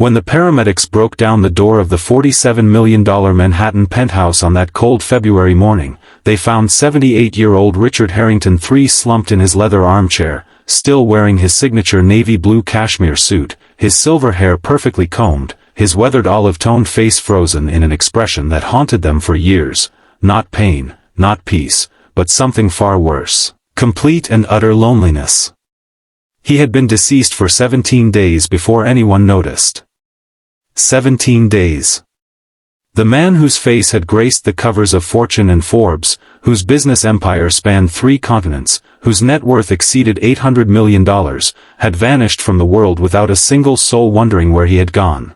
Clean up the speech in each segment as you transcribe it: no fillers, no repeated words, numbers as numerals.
When the paramedics broke down the door of the $47 million Manhattan penthouse on that cold February morning, they found 78-year-old Richard Harrington III slumped in his leather armchair, still wearing his signature navy blue cashmere suit, his silver hair perfectly combed, his weathered olive-toned face frozen in an expression that haunted them for years. Not pain, not peace, but something far worse. Complete and utter loneliness. He had been deceased for 17 days before anyone noticed. 17 days. The man whose face had graced the covers of Fortune and Forbes, whose business empire spanned 3 continents, whose net worth exceeded $800 million, had vanished from the world without a single soul wondering where he had gone.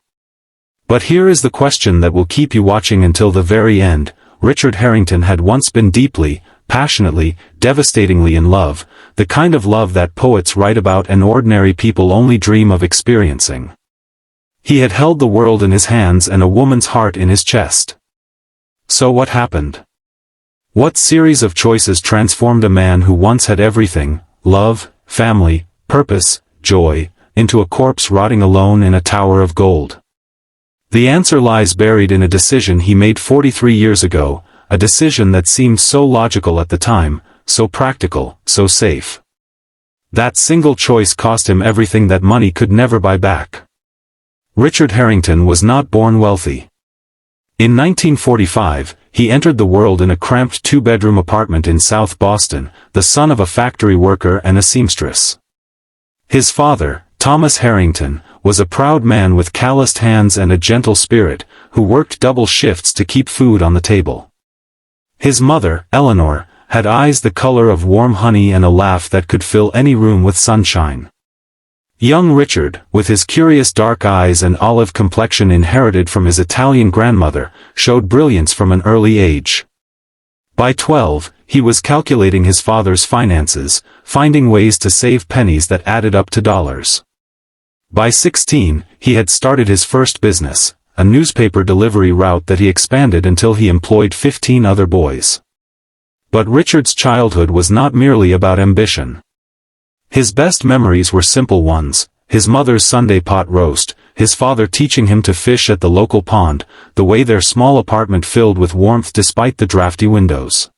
But here is the question that will keep you watching until the very end. Richard Harrington had once been deeply, passionately, devastatingly in love, the kind of love that poets write about and ordinary people only dream of experiencing. He had held the world in his hands and a woman's heart in his chest. So what happened? What series of choices transformed a man who once had everything, love, family, purpose, joy, into a corpse rotting alone in a tower of gold? The answer lies buried in a decision he made 43 years ago, a decision that seemed so logical at the time, so practical, so safe. That single choice cost him everything that money could never buy back. Richard Harrington was not born wealthy. In 1945, he entered the world in a cramped 2-bedroom apartment in South Boston, the son of a factory worker and a seamstress. His father, Thomas Harrington, was a proud man with calloused hands and a gentle spirit, who worked double shifts to keep food on the table. His mother, Eleanor, had eyes the color of warm honey and a laugh that could fill any room with sunshine. Young Richard, with his curious dark eyes and olive complexion inherited from his Italian grandmother, showed brilliance from an early age. By 12, he was calculating his father's finances, finding ways to save pennies that added up to dollars. By 16, he had started his first business, a newspaper delivery route that he expanded until he employed 15 other boys. But Richard's childhood was not merely about ambition. His best memories were simple ones: his mother's Sunday pot roast, his father teaching him to fish at the local pond, the way their small apartment filled with warmth despite the drafty windows.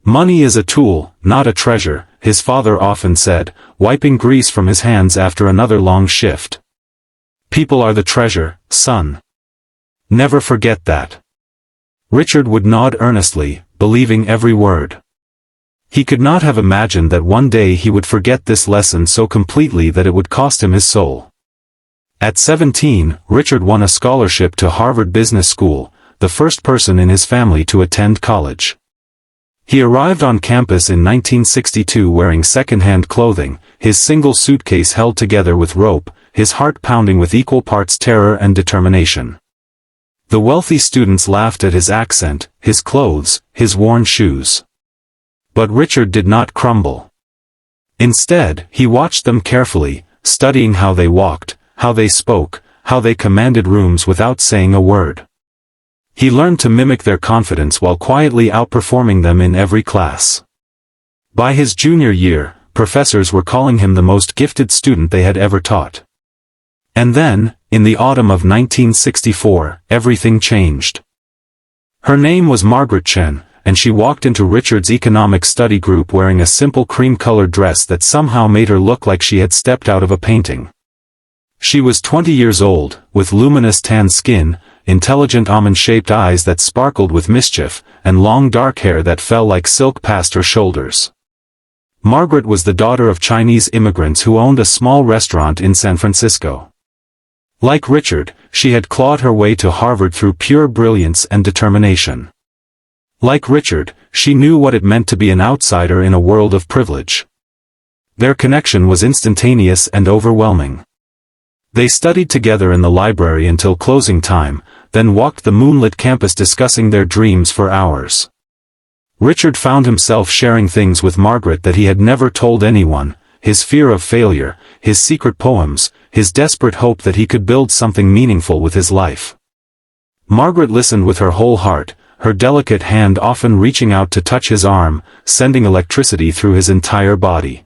"Money is a tool, not a treasure," his father often said, wiping grease from his hands after another long shift. "People are the treasure, son. Never forget that." Richard would nod earnestly, believing every word. He could not have imagined that one day he would forget this lesson so completely that it would cost him his soul. At 17, Richard won a scholarship to Harvard Business School, the first person in his family to attend college. He arrived on campus in 1962 wearing second-hand clothing, his single suitcase held together with rope, his heart pounding with equal parts terror and determination. The wealthy students laughed at his accent, his clothes, his worn shoes. But Richard did not crumble. Instead, he watched them carefully, studying how they walked, how they spoke, how they commanded rooms without saying a word. He learned to mimic their confidence while quietly outperforming them in every class. By his junior year, professors were calling him the most gifted student they had ever taught. And then, in the autumn of 1964, everything changed. Her name was Margaret Chen, and she walked into Richard's economic study group wearing a simple cream-colored dress that somehow made her look like she had stepped out of a painting. She was 20 years old, with luminous tan skin, intelligent almond-shaped eyes that sparkled with mischief, and long dark hair that fell like silk past her shoulders. Margaret was the daughter of Chinese immigrants who owned a small restaurant in San Francisco. Like Richard, she had clawed her way to Harvard through pure brilliance and determination. Like Richard, she knew what it meant to be an outsider in a world of privilege. Their connection was instantaneous and overwhelming. They studied together in the library until closing time, then walked the moonlit campus discussing their dreams for hours. Richard found himself sharing things with Margaret that he had never told anyone: his fear of failure, his secret poems, his desperate hope that he could build something meaningful with his life. Margaret listened with her whole heart, her delicate hand often reaching out to touch his arm, sending electricity through his entire body.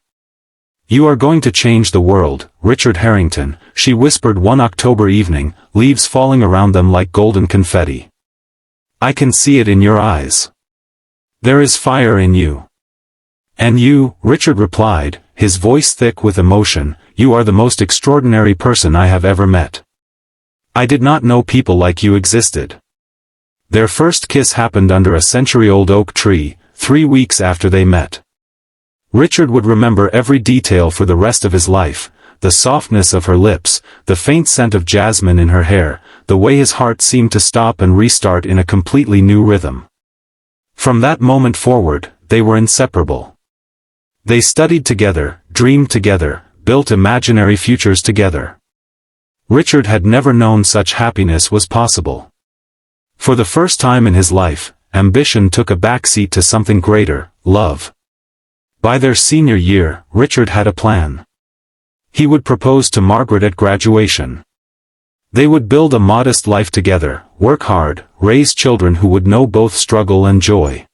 "You are going to change the world, Richard Harrington," she whispered one October evening, leaves falling around them like golden confetti. "I can see it in your eyes. There is fire in you." "And you," Richard replied, his voice thick with emotion, "you are the most extraordinary person I have ever met. I did not know people like you existed." Their first kiss happened under a century-old oak tree, 3 weeks after they met. Richard would remember every detail for the rest of his life: the softness of her lips, the faint scent of jasmine in her hair, the way his heart seemed to stop and restart in a completely new rhythm. From that moment forward, they were inseparable. They studied together, dreamed together, built imaginary futures together. Richard had never known such happiness was possible. For the first time in his life, ambition took a backseat to something greater: love. By their senior year, Richard had a plan. He would propose to Margaret at graduation. They would build a modest life together, work hard, raise children who would know both struggle and joy.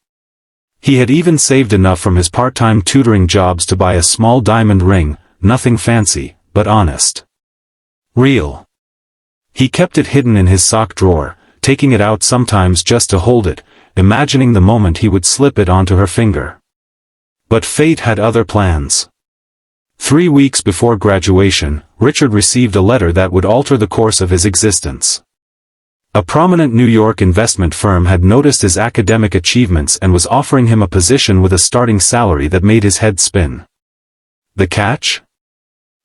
He had even saved enough from his part-time tutoring jobs to buy a small diamond ring, nothing fancy, but honest. Real. He kept it hidden in his sock drawer, taking it out sometimes just to hold it, imagining the moment he would slip it onto her finger. But fate had other plans. 3 weeks before graduation, Richard received a letter that would alter the course of his existence. A prominent New York investment firm had noticed his academic achievements and was offering him a position with a starting salary that made his head spin. The catch?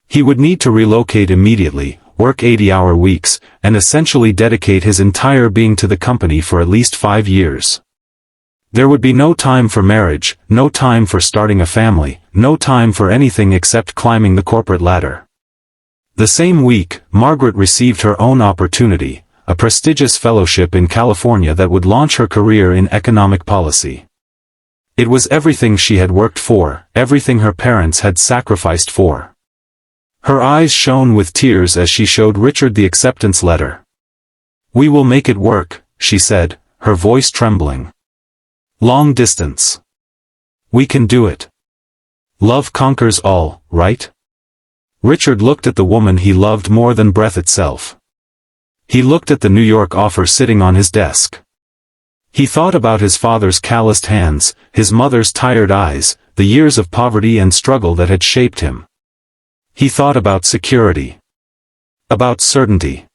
He would need to relocate immediately, work 80-hour weeks, and essentially dedicate his entire being to the company for at least 5 years. There would be no time for marriage, no time for starting a family, no time for anything except climbing the corporate ladder. The same week, Margaret received her own opportunity, a prestigious fellowship in California that would launch her career in economic policy. It was everything she had worked for, everything her parents had sacrificed for. Her eyes shone with tears as she showed Richard the acceptance letter. "We will make it work," she said, her voice trembling. "Long distance. We can do it. Love conquers all, right?" Richard looked at the woman he loved more than breath itself. He looked at the New York offer sitting on his desk. He thought about his father's calloused hands, his mother's tired eyes, the years of poverty and struggle that had shaped him. He thought about security. About certainty.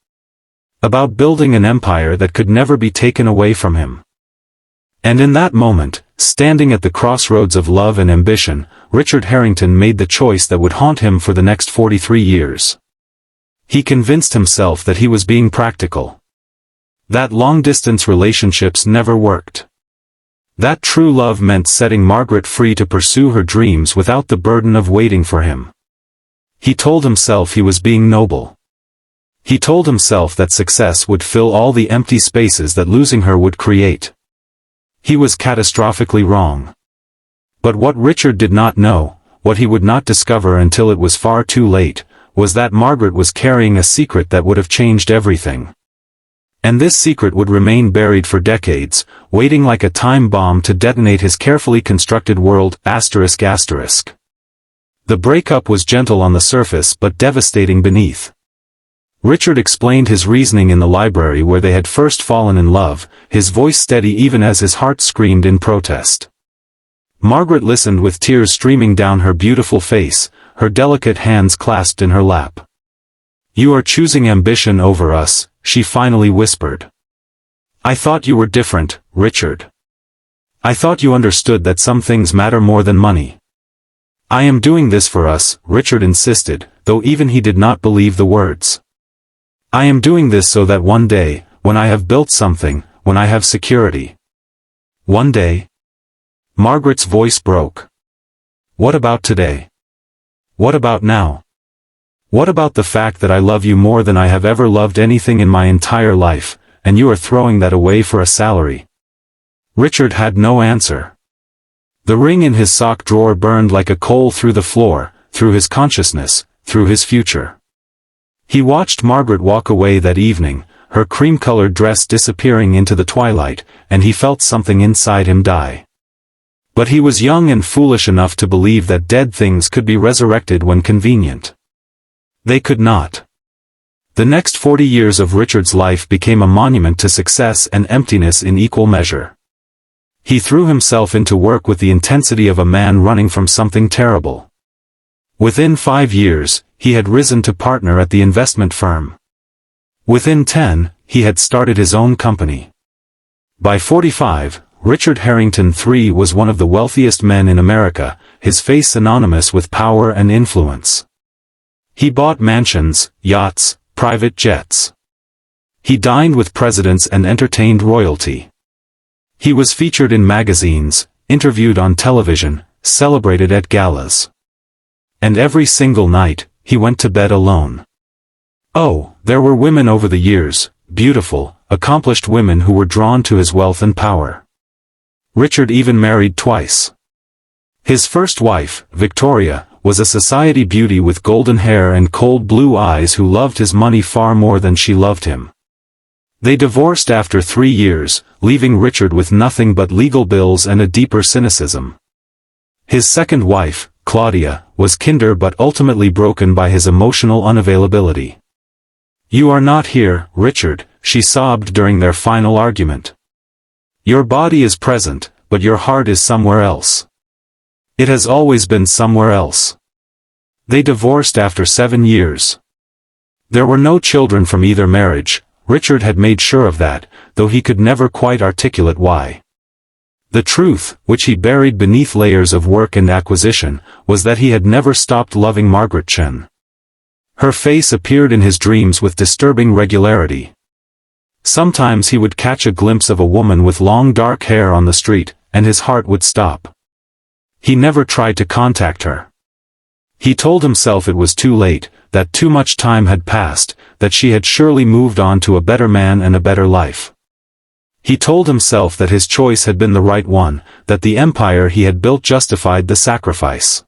About building an empire that could never be taken away from him. And in that moment, standing at the crossroads of love and ambition, Richard Harrington made the choice that would haunt him for the next 43 years. He convinced himself that he was being practical. That long-distance relationships never worked. That true love meant setting Margaret free to pursue her dreams without the burden of waiting for him. He told himself he was being noble. He told himself that success would fill all the empty spaces that losing her would create. He was catastrophically wrong. But what Richard did not know, what he would not discover until it was far too late, was that Margaret was carrying a secret that would have changed everything. And this secret would remain buried for decades, waiting like a time bomb to detonate his carefully constructed world, ****. The breakup was gentle on the surface but devastating beneath. Richard explained his reasoning in the library where they had first fallen in love, his voice steady even as his heart screamed in protest. Margaret listened with tears streaming down her beautiful face, her delicate hands clasped in her lap. "You are choosing ambition over us," she finally whispered. "I thought you were different, Richard. I thought you understood that some things matter more than money." "I am doing this for us," Richard insisted, though even he did not believe the words. "I am doing this so that one day, when I have built something, when I have security." "One day?" Margaret's voice broke. "What about today? What about now? What about the fact that I love you more than I have ever loved anything in my entire life, and you are throwing that away for a salary?" Richard had no answer. The ring in his sock drawer burned like a coal through the floor, through his consciousness, through his future. He watched Margaret walk away that evening, her cream-colored dress disappearing into the twilight, and he felt something inside him die. But he was young and foolish enough to believe that dead things could be resurrected when convenient. They could not. The next 40 years of Richard's life became a monument to success and emptiness in equal measure. He threw himself into work with the intensity of a man running from something terrible. Within 5 years, he had risen to partner at the investment firm. Within 10, he had started his own company. By 45, Richard Harrington III was one of the wealthiest men in America, his face synonymous with power and influence. He bought mansions, yachts, private jets. He dined with presidents and entertained royalty. He was featured in magazines, interviewed on television, celebrated at galas. And every single night, he went to bed alone. Oh, there were women over the years, beautiful, accomplished women who were drawn to his wealth and power. Richard even married twice. His first wife, Victoria, was a society beauty with golden hair and cold blue eyes who loved his money far more than she loved him. They divorced after 3 years, leaving Richard with nothing but legal bills and a deeper cynicism. His second wife, Claudia, was kinder but ultimately broken by his emotional unavailability. "You are not here, Richard," she sobbed during their final argument. "Your body is present, but your heart is somewhere else. It has always been somewhere else." They divorced after 7 years. There were no children from either marriage. Richard had made sure of that, though he could never quite articulate why. The truth, which he buried beneath layers of work and acquisition, was that he had never stopped loving Margaret Chen. Her face appeared in his dreams with disturbing regularity. Sometimes he would catch a glimpse of a woman with long dark hair on the street, and his heart would stop. He never tried to contact her. He told himself it was too late, that too much time had passed, that she had surely moved on to a better man and a better life. He told himself that his choice had been the right one, that the empire he had built justified the sacrifice.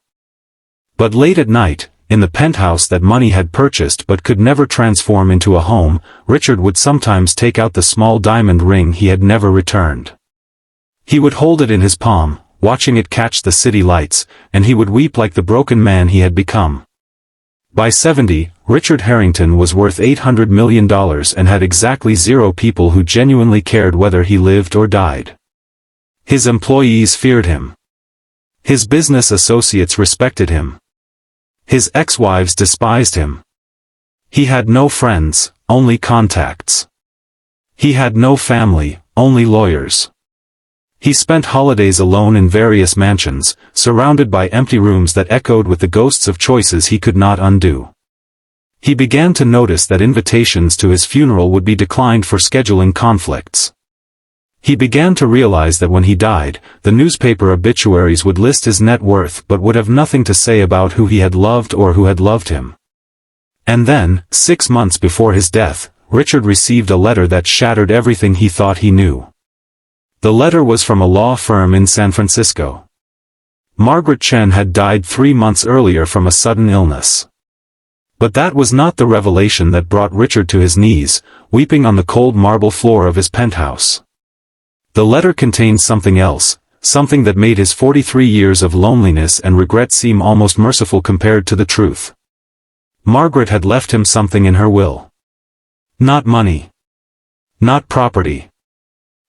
But late at night, in the penthouse that money had purchased but could never transform into a home, Richard would sometimes take out the small diamond ring he had never returned. He would hold it in his palm, watching it catch the city lights, and he would weep like the broken man he had become. By 70, Richard Harrington was worth $800 million and had exactly 0 people who genuinely cared whether he lived or died. His employees feared him. His business associates respected him. His ex-wives despised him. He had no friends, only contacts. He had no family, only lawyers. He spent holidays alone in various mansions, surrounded by empty rooms that echoed with the ghosts of choices he could not undo. He began to notice that invitations to his funeral would be declined for scheduling conflicts. He began to realize that when he died, the newspaper obituaries would list his net worth but would have nothing to say about who he had loved or who had loved him. And then, 6 months before his death, Richard received a letter that shattered everything he thought he knew. The letter was from a law firm in San Francisco. Margaret Chen had died 3 months earlier from a sudden illness. But that was not the revelation that brought Richard to his knees, weeping on the cold marble floor of his penthouse. The letter contained something else, something that made his 43 years of loneliness and regret seem almost merciful compared to the truth. Margaret had left him something in her will. Not money. Not property.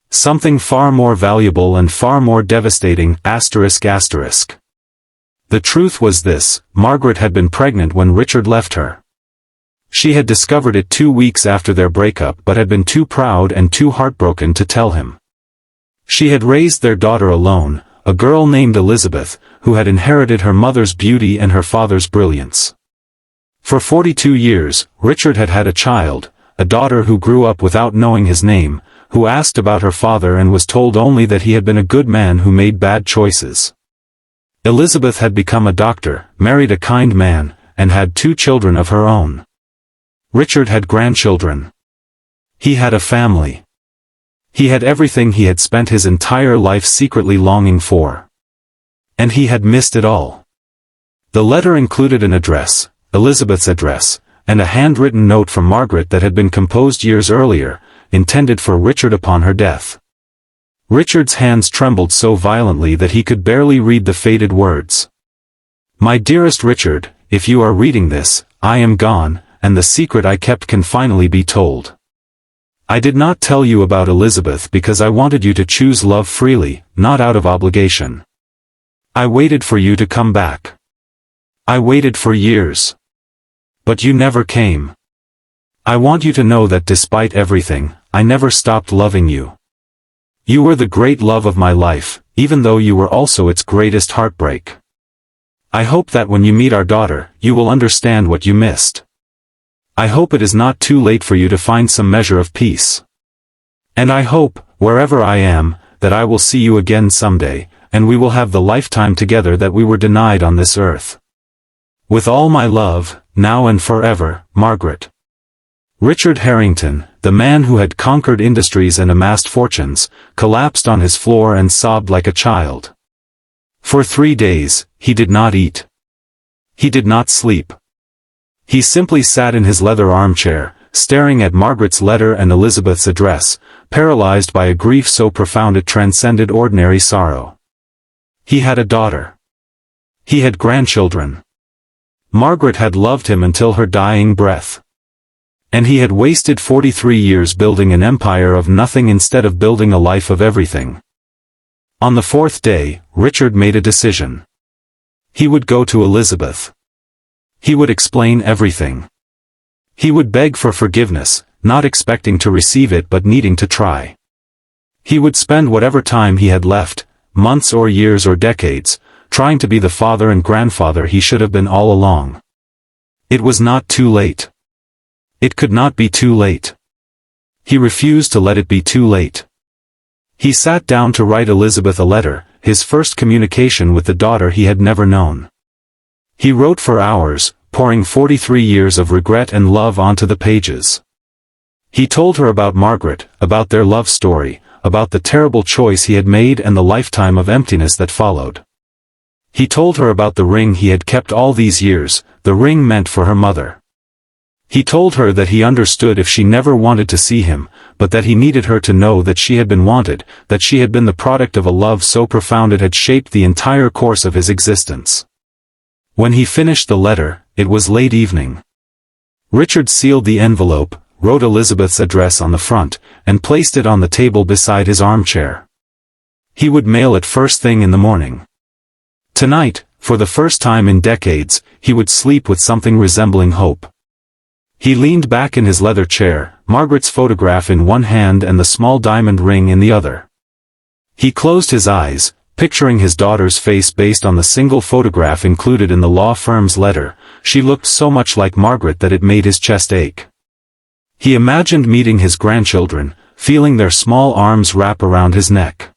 Something far more valuable and far more devastating, ***. The truth was this: Margaret had been pregnant when Richard left her. She had discovered it 2 weeks after their breakup but had been too proud and too heartbroken to tell him. She had raised their daughter alone, a girl named Elizabeth, who had inherited her mother's beauty and her father's brilliance. For 42 years, Richard had had a child, a daughter who grew up without knowing his name, who asked about her father and was told only that he had been a good man who made bad choices. Elizabeth had become a doctor, married a kind man, and had 2 children of her own. Richard had grandchildren. He had a family. He had everything he had spent his entire life secretly longing for. And he had missed it all. The letter included an address, Elizabeth's address, and a handwritten note from Margaret that had been composed years earlier, intended for Richard upon her death. Richard's hands trembled so violently that he could barely read the faded words. My dearest Richard, if you are reading this, I am gone, and the secret I kept can finally be told. I did not tell you about Elizabeth because I wanted you to choose love freely, not out of obligation. I waited for you to come back. I waited for years. But you never came. I want you to know that despite everything, I never stopped loving you. You were the great love of my life, even though you were also its greatest heartbreak. I hope that when you meet our daughter, you will understand what you missed. I hope it is not too late for you to find some measure of peace. And I hope, wherever I am, that I will see you again someday, and we will have the lifetime together that we were denied on this earth. With all my love, now and forever, Margaret. Richard Harrington, the man who had conquered industries and amassed fortunes, collapsed on his floor and sobbed like a child. For 3 days, he did not eat. He did not sleep. He simply sat in his leather armchair, staring at Margaret's letter and Elizabeth's address, paralyzed by a grief so profound it transcended ordinary sorrow. He had a daughter. He had grandchildren. Margaret had loved him until her dying breath. And he had wasted 43 years building an empire of nothing instead of building a life of everything. On the 4th day, Richard made a decision. He would go to Elizabeth. He would explain everything. He would beg for forgiveness, not expecting to receive it but needing to try. He would spend whatever time he had left, months or years or decades, trying to be the father and grandfather he should have been all along. It was not too late. It could not be too late. He refused to let it be too late. He sat down to write Elizabeth a letter, his first communication with the daughter he had never known. He wrote for hours, pouring 43 years of regret and love onto the pages. He told her about Margaret, about their love story, about the terrible choice he had made and the lifetime of emptiness that followed. He told her about the ring he had kept all these years, the ring meant for her mother. He told her that he understood if she never wanted to see him, but that he needed her to know that she had been wanted, that she had been the product of a love so profound it had shaped the entire course of his existence. When he finished the letter, it was late evening. Richard sealed the envelope, wrote Elizabeth's address on the front, and placed it on the table beside his armchair. He would mail it first thing in the morning. Tonight, for the first time in decades, he would sleep with something resembling hope. He leaned back in his leather chair, Margaret's photograph in one hand and the small diamond ring in the other. He closed his eyes, picturing his daughter's face based on the single photograph included in the law firm's letter. She looked so much like Margaret that it made his chest ache. He imagined meeting his grandchildren, feeling their small arms wrap around his neck.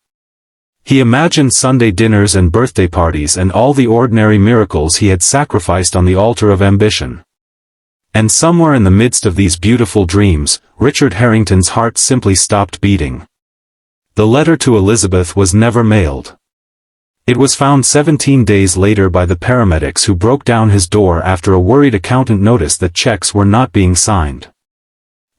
He imagined Sunday dinners and birthday parties and all the ordinary miracles he had sacrificed on the altar of ambition. And somewhere in the midst of these beautiful dreams, Richard Harrington's heart simply stopped beating. The letter to Elizabeth was never mailed. It was found 17 days later by the paramedics who broke down his door after a worried accountant noticed that checks were not being signed.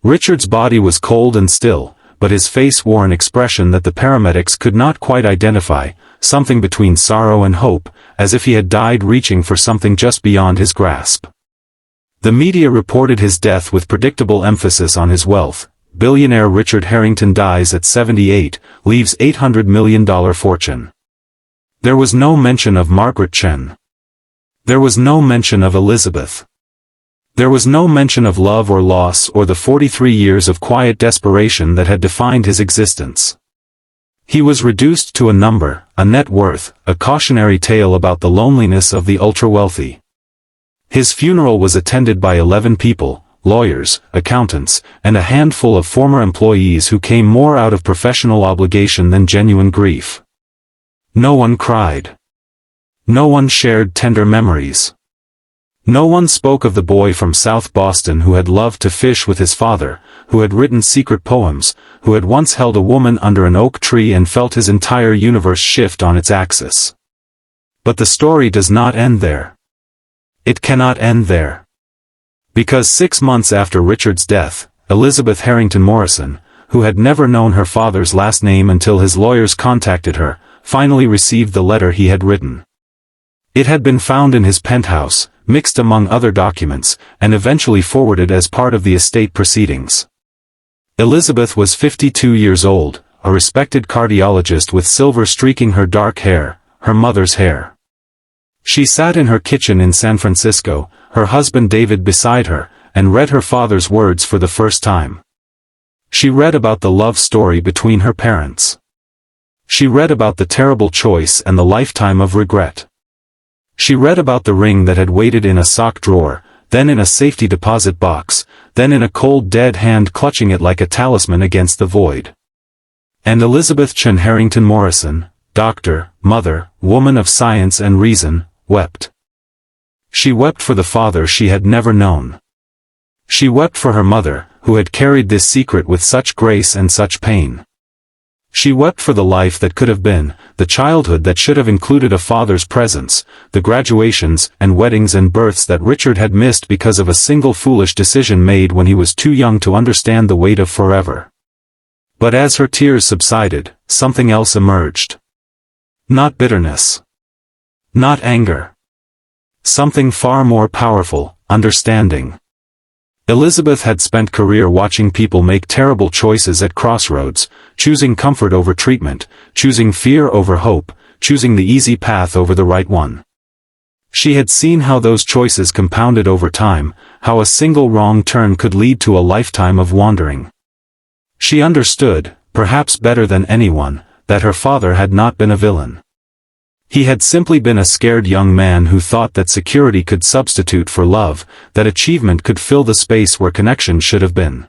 Richard's body was cold and still, but his face wore an expression that the paramedics could not quite identify, something between sorrow and hope, as if he had died reaching for something just beyond his grasp. The media reported his death with predictable emphasis on his wealth. Billionaire Richard Harrington dies at 78, leaves $800 million fortune. There was no mention of Margaret Chen. There was no mention of Elizabeth. There was no mention of love or loss or the 43 years of quiet desperation that had defined his existence. He was reduced to a number, a net worth, a cautionary tale about the loneliness of the ultra-wealthy. His funeral was attended by 11 people, lawyers, accountants, and a handful of former employees who came more out of professional obligation than genuine grief. No one cried. No one shared tender memories. No one spoke of the boy from South Boston who had loved to fish with his father, who had written secret poems, who had once held a woman under an oak tree and felt his entire universe shift on its axis. But the story does not end there. It cannot end there. Because 6 months after Richard's death, Elizabeth Harrington Morrison, who had never known her father's last name until his lawyers contacted her, finally received the letter he had written. It had been found in his penthouse, mixed among other documents, and eventually forwarded as part of the estate proceedings. Elizabeth was 52 years old, a respected cardiologist with silver streaking her dark hair, her mother's hair. She sat in her kitchen in San Francisco, her husband David beside her, and read her father's words for the first time. She read about the love story between her parents. She read about the terrible choice and the lifetime of regret. She read about the ring that had waited in a sock drawer, then in a safety deposit box, then in a cold dead hand clutching it like a talisman against the void. And Elizabeth Chen Harrington Morrison, doctor, mother, woman of science and reason, wept. She wept for the father she had never known. She wept for her mother, who had carried this secret with such grace and such pain. She wept for the life that could have been, the childhood that should have included a father's presence, the graduations and weddings and births that Richard had missed because of a single foolish decision made when he was too young to understand the weight of forever. But as her tears subsided, something else emerged. Not bitterness. Not anger. Something far more powerful, understanding. Elizabeth had spent career watching people make terrible choices at crossroads, choosing comfort over treatment, choosing fear over hope, choosing the easy path over the right one. She had seen how those choices compounded over time, how a single wrong turn could lead to a lifetime of wandering. She understood, perhaps better than anyone, that her father had not been a villain. He had simply been a scared young man who thought that security could substitute for love, that achievement could fill the space where connection should have been.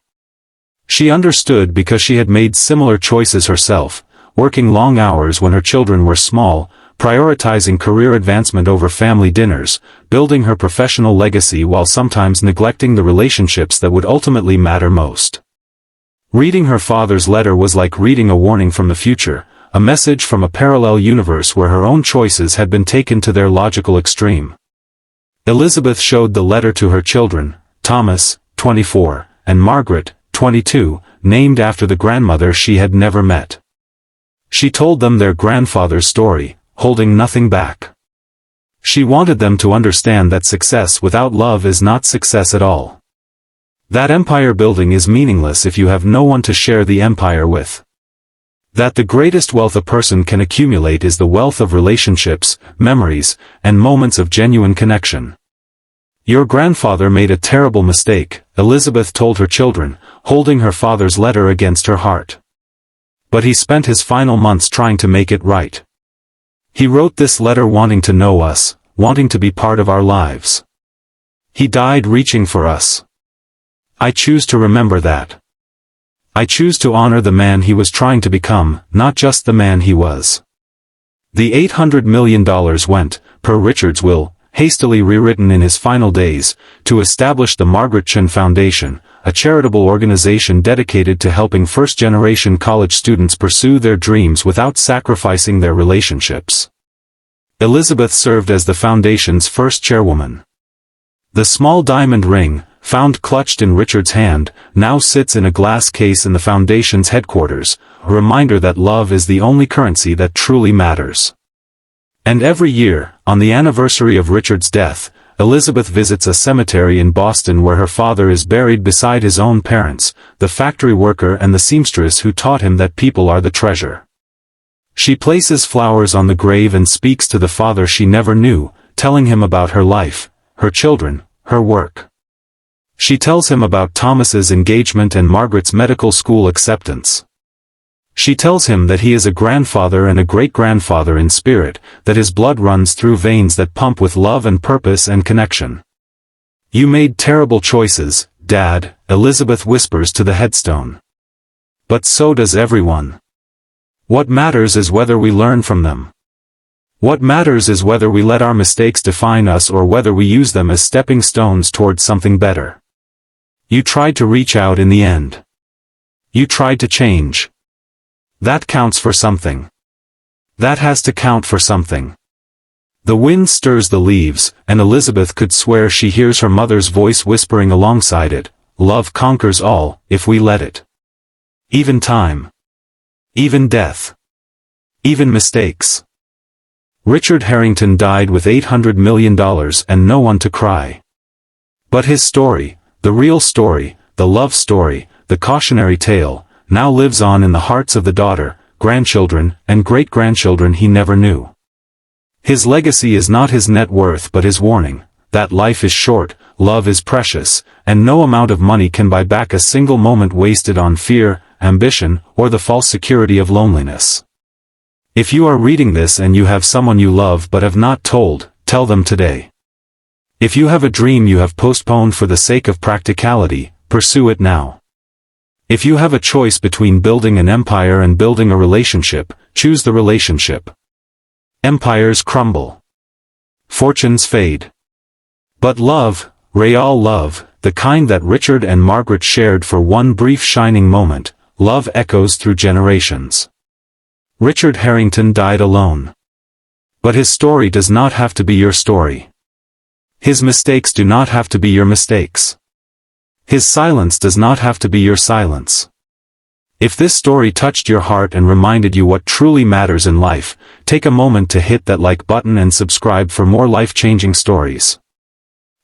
She understood because she had made similar choices herself, working long hours when her children were small, prioritizing career advancement over family dinners, building her professional legacy while sometimes neglecting the relationships that would ultimately matter most. Reading her father's letter was like reading a warning from the future, a message from a parallel universe where her own choices had been taken to their logical extreme. Elizabeth showed the letter to her children, Thomas, 24, and Margaret, 22, named after the grandmother she had never met. She told them their grandfather's story, holding nothing back. She wanted them to understand that success without love is not success at all. That empire building is meaningless if you have no one to share the empire with. That the greatest wealth a person can accumulate is the wealth of relationships, memories, and moments of genuine connection. Your grandfather made a terrible mistake, Elizabeth told her children, holding her father's letter against her heart. But he spent his final months trying to make it right. He wrote this letter wanting to know us, wanting to be part of our lives. He died reaching for us. I choose to remember that. I choose to honor the man he was trying to become, not just the man he was. The $800 million went, per Richard's will, hastily rewritten in his final days, to establish the Margaret Chen Foundation, a charitable organization dedicated to helping first-generation college students pursue their dreams without sacrificing their relationships. Elizabeth served as the foundation's first chairwoman. The small diamond ring, found clutched in Richard's hand, now sits in a glass case in the Foundation's headquarters, a reminder that love is the only currency that truly matters. And every year, on the anniversary of Richard's death, Elizabeth visits a cemetery in Boston where her father is buried beside his own parents, the factory worker and the seamstress who taught him that people are the treasure. She places flowers on the grave and speaks to the father she never knew, telling him about her life, her children, her work. She tells him about Thomas's engagement and Margaret's medical school acceptance. She tells him that he is a grandfather and a great-grandfather in spirit, that his blood runs through veins that pump with love and purpose and connection. You made terrible choices, Dad, Elizabeth whispers to the headstone. But so does everyone. What matters is whether we learn from them. What matters is whether we let our mistakes define us or whether we use them as stepping stones towards something better. You tried to reach out in the end. You tried to change. That counts for something. That has to count for something. The wind stirs the leaves, and Elizabeth could swear she hears her mother's voice whispering alongside it, love conquers all, if we let it. Even time. Even death. Even mistakes. Richard Harrington died with $800 million and no one to cry. But his story, the real story, the love story, the cautionary tale, now lives on in the hearts of the daughter, grandchildren, and great-grandchildren he never knew. His legacy is not his net worth but his warning, that life is short, love is precious, and no amount of money can buy back a single moment wasted on fear, ambition, or the false security of loneliness. If you are reading this and you have someone you love but have not told, tell them today. If you have a dream you have postponed for the sake of practicality, pursue it now. If you have a choice between building an empire and building a relationship, choose the relationship. Empires crumble. Fortunes fade. But love, real love, the kind that Richard and Margaret shared for one brief shining moment, love echoes through generations. Richard Harrington died alone. But his story does not have to be your story. His mistakes do not have to be your mistakes. His silence does not have to be your silence. If this story touched your heart and reminded you what truly matters in life, take a moment to hit that like button and subscribe for more life-changing stories.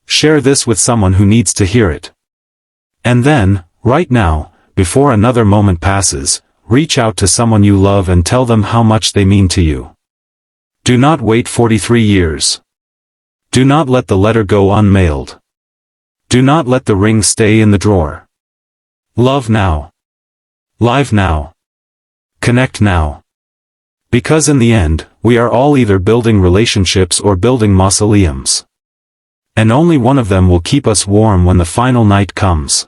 Share this with someone who needs to hear it. And then, right now, before another moment passes, reach out to someone you love and tell them how much they mean to you. Do not wait 43 years. Do not let the letter go unmailed. Do not let the ring stay in the drawer. Love now. Live now. Connect now. Because in the end, we are all either building relationships or building mausoleums. And only one of them will keep us warm when the final night comes.